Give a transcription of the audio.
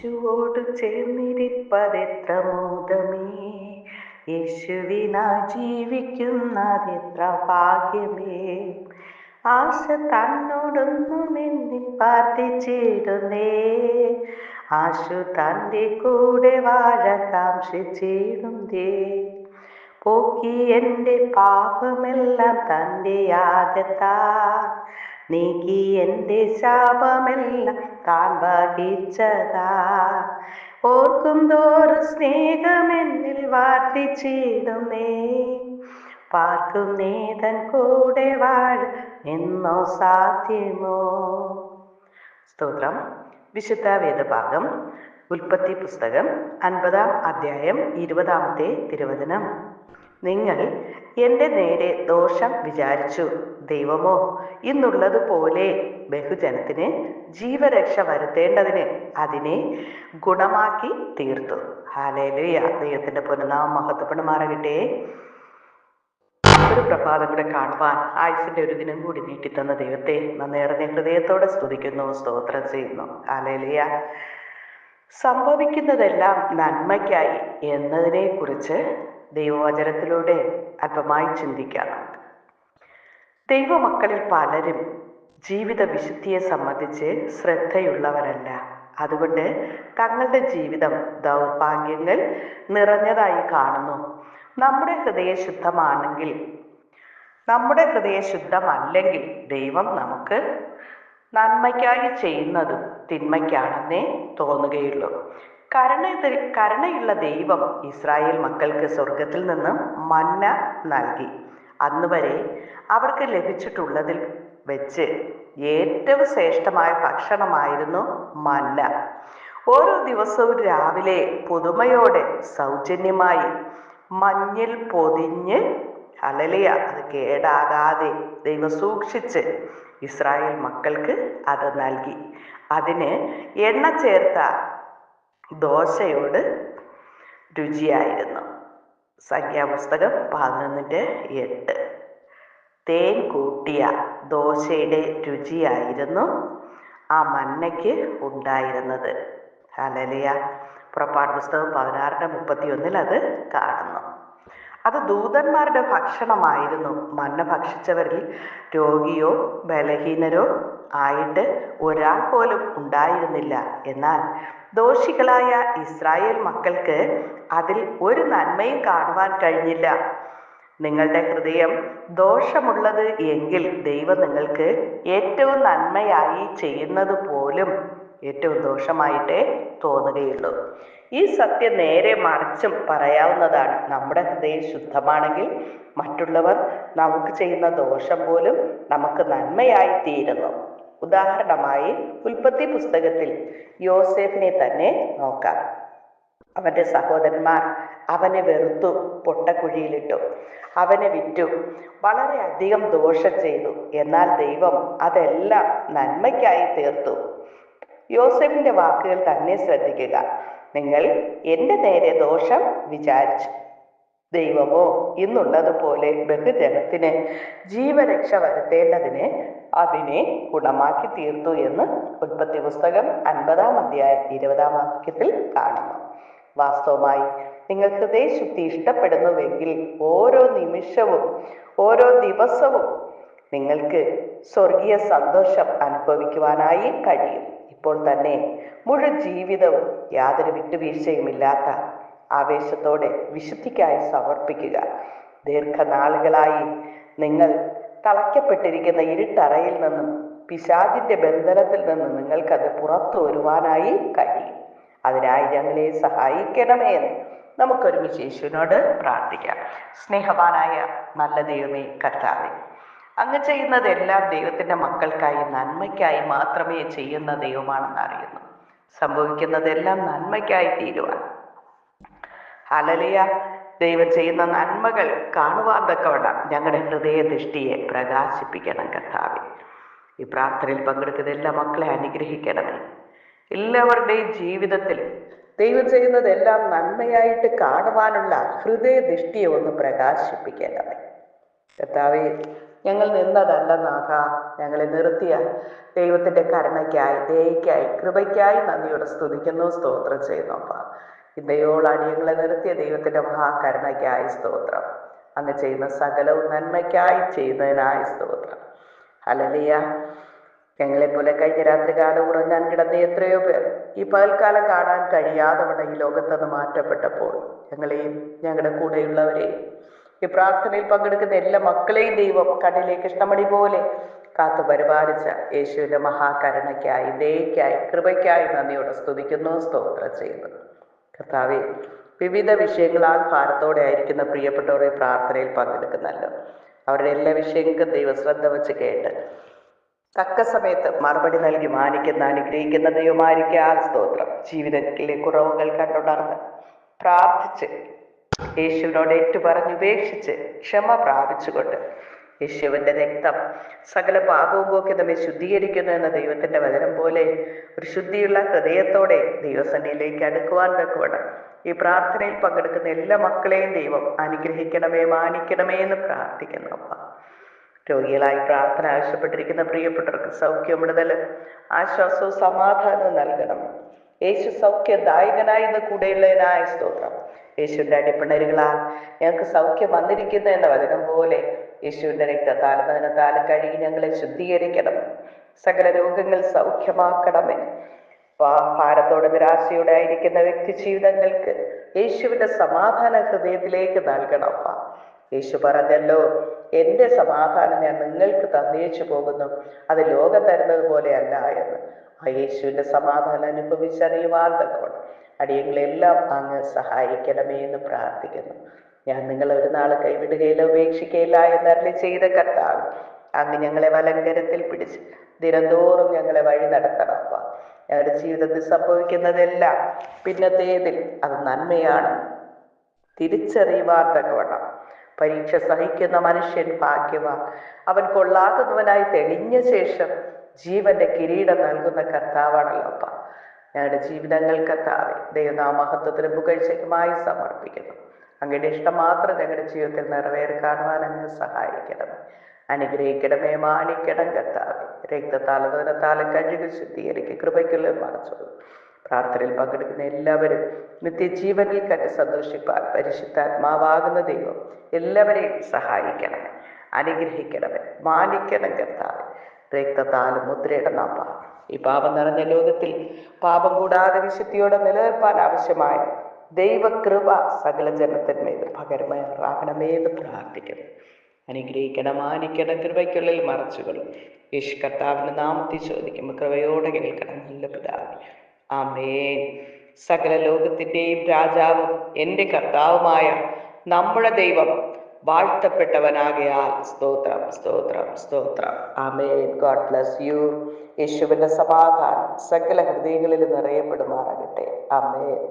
യേശുവോട് ചേർന്നിരിപ്പതെത്ര മോദമേ, യേശുവിനാ ജീവിക്കുന്നതെത്ര ഭാഗ്യമേ. ആശ തന്നോടൊന്നും എന്നിൽ പ്രാർത്ഥിച്ചിടുന്നേ, ആശു തൻ്റെ കൂടെ വാഴാൻ കാംക്ഷിച്ചിടുന്നേ. പോക്കി എൻ്റെ പാപമെല്ലാം തൻ്റെ യാഗത്താ, നീക്കി എൻ്റെ ശാപമെല്ലാം താൻ വഹിച്ചതാ. ഓർക്കും തോറും സ്നേഹമെന്നിൽ വർദ്ധിച്ചിടുന്നേ, പാർക്കും നേതൻ കൂടെ വാഴ എന്നോ സാധ്യമോ. സ്തോത്രം. വിശുദ്ധ വേദഭാഗം ഉൽപ്പത്തി പുസ്തകം 50-ാം അധ്യായം 20-ാമത്തെ തിരുവചനം. നിങ്ങൾ എൻ്റെ നേരെ ദോഷം വിചാരിച്ചു, ദൈവമോ ഇന്നുള്ളതുപോലെ ബഹുജനത്തിന് ജീവരക്ഷ വരുത്തേണ്ടതിന് അതിനെ ഗുണമാക്കി തീർത്തു. ഹല്ലേലൂയ. ദൈവത്തിൻ്റെ പൊന്നുനാമം മഹത്വപ്പെടുമാറാകട്ടെ. ഒരു പ്രഭാതം കൂടെ കാണുവാൻ ആയുസിന്റെ ഒരു ദിനം കൂടി നീട്ടിത്തന്ന ദൈവത്തെ നന്ദിയേറിയ ഹൃദയത്തോടെ സ്തുതിക്കുന്നു, സ്തോത്രം ചെയ്യുന്നു. ഹല്ലേലൂയ. സംഭവിക്കുന്നതെല്ലാം നന്മയ്ക്കായി എന്നതിനെ കുറിച്ച് ദൈവവചനത്തിലൂടെ അല്പമായി ചിന്തിക്കാം. ദൈവമക്കളിൽ പലരും ജീവിത വിശുദ്ധിയെ സംബന്ധിച്ച് ശ്രദ്ധയുള്ളവരല്ല. അതുകൊണ്ട് തങ്ങളുടെ ജീവിതം ദൗർഭാഗ്യങ്ങൾ നിറഞ്ഞതായി കാണുന്നു. നമ്മുടെ ഹൃദയ ശുദ്ധമല്ലെങ്കിൽ ദൈവം നമുക്ക് നന്മയ്ക്കായി ചെയ്യുന്നതും തിന്മയ്ക്കാണെന്നേ തോന്നുകയുള്ളൂ. കരുണയുള്ള ദൈവം ഇസ്രായേൽ മക്കൾക്ക് സ്വർഗത്തിൽ നിന്നും മന്ന നൽകി. അന്ന് വരെ അവർക്ക് ലഭിച്ചിട്ടുള്ളതിൽ വെച്ച് ഏറ്റവും ശ്രേഷ്ഠമായ ഭക്ഷണമായിരുന്നു മന്ന. ഓരോ ദിവസവും രാവിലെ പുതുമയോടെ സൗജന്യമായി മഞ്ഞിൽ പൊതിഞ്ഞ്, ഹല്ലേലൂയ, അത് കേടാകാതെ ദൈവം സൂക്ഷിച്ച് ഇസ്രായേൽ മക്കൾക്ക് അത് നൽകി. അതിന് എണ്ണ ചേർത്ത ദോശയോട് രുചിയായിരുന്നു. സംഖ്യാപുസ്തകം 11:8. തേൻ കൂട്ടിയ ദോശയുടെ രുചിയായിരുന്നു ആ മന്നയ്ക്ക് ഉണ്ടായിരുന്നത്. ഹല്ലേലൂയ. പുറപ്പാട് പുസ്തകം 16:31 അത് കാണുന്നു. അത് ദൂതന്മാരുടെ ഭക്ഷണമായിരുന്നു. മന്ന ഭക്ഷിച്ചവരിൽ രോഗിയോ ബലഹീനരോ ആയിട്ട് ഒരാൾ പോലും ഉണ്ടായിരുന്നില്ല. എന്നാൽ ദോഷികളായ ഇസ്രായേൽ മക്കൾക്ക് അതിൽ ഒരു നന്മയും കാണുവാൻ കഴിഞ്ഞില്ല. നിങ്ങളുടെ ഹൃദയം ദോഷമുള്ളത് എങ്കിൽ ദൈവം നിങ്ങൾക്ക് ഏറ്റവും നന്മയായി ചെയ്യുന്നത് പോലും ഏറ്റവും ദോഷമായിട്ടേ തോന്നുകയുള്ളൂ. ഈ സത്യം നേരെ മറിച്ചും പറയാവുന്നതാണ്. നമ്മുടെ ഹൃദയം ശുദ്ധമാണെങ്കിൽ മറ്റുള്ളവർ നമുക്ക് ചെയ്യുന്ന ദോഷം പോലും നമുക്ക് നന്മയായി തീരുന്നു. ഉദാഹരണമായി ഉൽപ്പത്തി പുസ്തകത്തിൽ യോസേഫിനെ തന്നെ നോക്കാം. അവന്റെ സഹോദരന്മാർ അവനെ വെറുത്തു, പൊട്ടക്കുഴിയിലിട്ടു, അവനെ വിറ്റു, വളരെയധികം ദോഷം ചെയ്തു. എന്നാൽ ദൈവം അതെല്ലാം നന്മയ്ക്കായി തീർത്തു. യോസേഫിന്റെ വാക്കുകൾ തന്നെ ശ്രദ്ധിക്കുക. നിങ്ങൾ എൻ്റെ നേരെ ദോഷം വിചാരിച്ചു, ദൈവമോ ഇന്നുള്ളതുപോലെ ബഹുജനത്തിന് ജീവരക്ഷ വരുത്തേണ്ടതിന് അതിനെ ഗുണമാക്കി തീർത്തു എന്ന് ഉൽപ്പത്തി പുസ്തകം 50-ാം അധ്യായം 20-ാം വാക്യത്തിൽ കാണുന്നു. വാസ്തവമായി നിങ്ങൾ ഹൃദയശുദ്ധി ഇഷ്ടപ്പെടുന്നുവെങ്കിൽ ഓരോ നിമിഷവും ഓരോ ദിവസവും നിങ്ങൾക്ക് സ്വർഗീയ സന്തോഷം അനുഭവിക്കുവാനായി കഴിയും. ഇപ്പോൾ തന്നെ മുഴുവൻ ജീവിതവും യാതൊരു വിട്ടുവീഴ്ചയുമില്ലാത്ത ആവേശത്തോടെ വിശുദ്ധിക്കായി സമർപ്പിക്കുക. ദീർഘനാളുകളായി നിങ്ങൾ തളയ്ക്കപ്പെട്ടിരിക്കുന്ന ഇരുട്ടറയിൽ നിന്നും പിശാചിന്റെ ബന്ധനത്തിൽ നിന്നും നിങ്ങൾക്കത് പുറത്തു വരുവാനായി കഴിയും. അതിനായി ഞങ്ങളെ സഹായിക്കണമേ എന്ന് നമുക്കൊരുമിച്ച് യേശുവിനോട് പ്രാർത്ഥിക്കാം. സ്നേഹവാനായ നല്ല ദൈവമേ, കർത്താവേ, അങ്ങ് ചെയ്യുന്നതെല്ലാം ദൈവത്തിൻ്റെ മക്കൾക്കായി നന്മയ്ക്കായി മാത്രമേ ചെയ്യുന്ന ദൈവമാണെന്ന് അറിയുന്നു. സംഭവിക്കുന്നതെല്ലാം നന്മയ്ക്കായി തീരുവാൻ, ഹല്ലേലൂയ, ദൈവം ചെയ്യുന്ന നന്മകൾ കാണുവാൻ തക്കവണ്ണം ഞങ്ങളുടെ ഹൃദയ ദൃഷ്ടിയെ പ്രകാശിപ്പിക്കണം കർത്താവേ. ഈ പ്രാർത്ഥനയിൽ പങ്കെടുക്കുന്ന എല്ലാ മക്കളെ അനുഗ്രഹിക്കണമേ. എല്ലാവരുടെയും ജീവിതത്തിൽ ദൈവം ചെയ്യുന്നതെല്ലാം നന്മയായിട്ട് കാണുവാനുള്ള ഹൃദയ ദൃഷ്ടിയെ ഒന്ന് പ്രകാശിപ്പിക്കണമേ കർത്താവേ. ഞങ്ങൾ നിന്നതല്ല നാഥ, ഞങ്ങളെ നിർത്തിയ ദൈവത്തിൻ്റെ കരുണയ്ക്കായി, ദയയ്ക്കായി, കൃപയ്ക്കായി നന്ദിയോടെ സ്തുതിക്കുന്നു, സ്തോത്രം ചെയ്യുന്നു. അപ്പ ഇന്നയോളാണ് ഞങ്ങളെ നിർത്തിയ ദൈവത്തിൻ്റെ മഹാകരുണയ്ക്കായി സ്തോത്രം. അങ്ങ് ചെയ്യുന്ന സകലവും നന്മയ്ക്കായി ചെയ്യുന്നതിനായി സ്തോത്രം. ഹല്ലേലൂയ. ഞങ്ങളെപ്പോലെ കഴിഞ്ഞ രാത്രികാലം ഉറങ്ങാൻ കിടന്ന എത്രയോ പേർ ഈ പകൽക്കാലം കാണാൻ കഴിയാതെ വണ്ണം ഈ ലോകത്തുനിന്ന് മാറ്റപ്പെട്ടപ്പോൾ ഞങ്ങളെയും ഞങ്ങളുടെ കൂടെയുള്ളവരെയും ഈ പ്രാർത്ഥനയിൽ പങ്കെടുക്കുന്ന എല്ലാ മക്കളെയും ദൈവം കണ്ണിലെ കൃഷ്ണമണി പോലെ കാത്തു പരിപാലിച്ച യേശുവിൻ്റെ മഹാകരുണയ്ക്കായി, ദയയ്ക്കായി, കൃപയ്ക്കായി നന്ദിയോടെ സ്തുതിക്കുന്നു, സ്തോത്രം ചെയ്യുന്നു. കർത്താവേ, വിവിധ വിഷയങ്ങളാൽ ഭാരത്തോടെ ആയിരിക്കുന്ന പ്രിയപ്പെട്ടവരെ പ്രാർത്ഥനയിൽ പങ്കെടുക്കുന്നല്ലോ. അവരുടെ എല്ലാ വിഷയങ്ങൾക്കും ദൈവം ശ്രദ്ധ വെച്ച് കേട്ട് തക്ക സമയത്ത് മറുപടി നൽകി മാനിക്കുന്ന, അനുഗ്രഹിക്കുന്ന ദൈവമായിരിക്കാൻ സ്തോത്രം. ജീവിതത്തിലെ കുറവുകൾ കണ്ടുണർന്ന് പ്രാർത്ഥിച്ച് യേശുവിനോട് ഏറ്റുപറഞ്ഞുപേക്ഷിച്ച് ക്ഷമ പ്രാപിച്ചുകൊണ്ട് യേശുവിൻ്റെ രക്തം സകല പാപവും പോക്കി നമ്മെ ശുദ്ധീകരിക്കുന്നു എന്ന ദൈവത്തിൻ്റെ വചനം പോലെ ഒരു ശുദ്ധിയുള്ള ഹൃദയത്തോടെ ദൈവസന്നിധിയിലേക്ക് അടുക്കുവാൻ തക്കവണ്ണം ഈ പ്രാർത്ഥനയിൽ പങ്കെടുക്കുന്ന എല്ലാ മക്കളെയും ദൈവം അനുഗ്രഹിക്കണമേ, മാനിക്കണമേ എന്ന് പ്രാർത്ഥിക്കുന്നു. അപ്പ രോഗികളായി പ്രാർത്ഥന ആവശ്യപ്പെട്ടിരിക്കുന്ന പ്രിയപ്പെട്ടവർക്ക് സൗഖ്യം, വിടുതൽ, ആശ്വാസവും സമാധാനവും നൽകണം. യേശു സൗഖ്യദായകനായി ഇന്ന് കൂടെയുള്ളതിനായ സ്തോത്രം. യേശുവിൻ്റെ അടിപ്പിണരുകളാൽ ഞങ്ങൾക്ക് സൗഖ്യം വന്നിരിക്കുന്നു എന്ന വചനം പോലെ യേശുവിൻ്റെ രക്തത്താലും വചനത്താലും കഴുകി ഞങ്ങളെ ശുദ്ധീകരിക്കണം. സകല രോഗങ്ങൾ സൗഖ്യമാക്കണമേ. ഭാരത്തോടെ നിരാശയോടെ ആയിരിക്കുന്ന വ്യക്തി ജീവിതങ്ങൾക്ക് യേശുവിൻ്റെ സമാധാന ഹൃദയത്തിലേക്ക് നൽകണം. യേശു പറഞ്ഞല്ലോ, എൻ്റെ സമാധാനം ഞാൻ നിങ്ങൾക്ക് തന്നേച്ചു പോകുന്നു, അത് ലോകം തരുന്നത് പോലെയല്ല എന്ന്. ആ യേശുവിൻ്റെ സമാധാനം അനുഭവിച്ചറിയുവാൻ തക്കോണം അടിയങ്ങളെല്ലാം അങ്ങ് സഹായിക്കണമേ എന്ന് പ്രാർത്ഥിക്കുന്നു. ഞാൻ നിങ്ങളെ ഒരു നാൾ കൈവിടുകയില്ല, ഉപേക്ഷിക്കുകയില്ല എന്നരുളി ചെയ്ത കർത്താവ്, അങ്ങ് ഞങ്ങളെ വലങ്കരത്തിൽ പിടിച്ച് ദിനംതോറും ഞങ്ങളെ വഴി നടത്തണം. ഞങ്ങളുടെ ജീവിതത്തിൽ സംഭവിക്കുന്നതെല്ലാം പിന്നത്തേതിൽ അത് നന്മയാണ് തിരിച്ചറിയുവാൻ തക്കവണ്ണം പരീക്ഷ സഹിക്കുന്ന മനുഷ്യൻ ഭാഗ്യവാൻ, അവൻ കൊള്ളാകുന്നവനായി തെളിഞ്ഞ ശേഷം ജീവന്റെ കിരീടം നൽകുന്ന കർത്താവാണല്ലോ. ഞങ്ങളുടെ ജീവിതങ്ങൾ കർത്താവെ ദൈവനാമഹത്വത്തിന് പുകഴ്ചയ്ക്കുമായി സമർപ്പിക്കുന്നു. അങ്ങയുടെ ഇഷ്ടം മാത്രം ഞങ്ങളുടെ ജീവിതത്തിൽ നിറവേറിക്കാണുവാൻ അങ്ങ് സഹായിക്കണം, അനുഗ്രഹിക്കണമേ, മാനിക്കണം കർത്താവെ. രക്തത്താലും ദുരത്താലും കഴുകി ശുദ്ധീകരിക്കുക, കൃപയ്ക്കുള്ളിൽ മറച്ചോളൂ. പ്രാർത്ഥനയിൽ പങ്കെടുക്കുന്ന എല്ലാവരും നിത്യജീവനിൽ കണ്ട് സന്തോഷിപ്പാൻ പരിശുദ്ധാത്മാവാകുന്ന ദൈവം എല്ലാവരെയും സഹായിക്കണമേ, അനുഗ്രഹിക്കണമേ, മാനിക്കണം കർത്താവെ. രക്തത്താലും മുദ്രയിടണം. ഈ പാപം നിറഞ്ഞ ലോകത്തിൽ പാപം കൂടാതെ വിശുദ്ധിയോടെ നിലനിൽപ്പാൻ ആവശ്യമായ ദൈവകൃപ സകല ജനത്തിന്മേൽ പകരമാകണമേ എന്ന് പ്രാർത്ഥിക്കുന്നു. അനുഗ്രഹിക്കണം, മാനിക്കണം, കൃപയ്ക്കുള്ളിൽ മറച്ചുകൊള്ളും. യേശു കർത്താവിന്റെ നാമത്തിൽ ചോദിക്കുമ്പോൾ കൃപയോടെ കേൾക്കണം നല്ല പിതാവേ, ആമേൻ. സകല ലോകത്തിൻ്റെയും രാജാവും എൻ്റെ കർത്താവുമായ നമ്മുടെ ദൈവം വാഴ്ത്തപ്പെട്ടവനാകയാൽ സ്തോത്രം, സ്തോത്രം, സ്തോത്രം. ആമേൻ. God bless you. യേശുവിൻ്റെ സമാധാനം സകല ഹൃദയങ്ങളിൽ നിറയപ്പെടുമാറാകട്ടെ. ആമേൻ.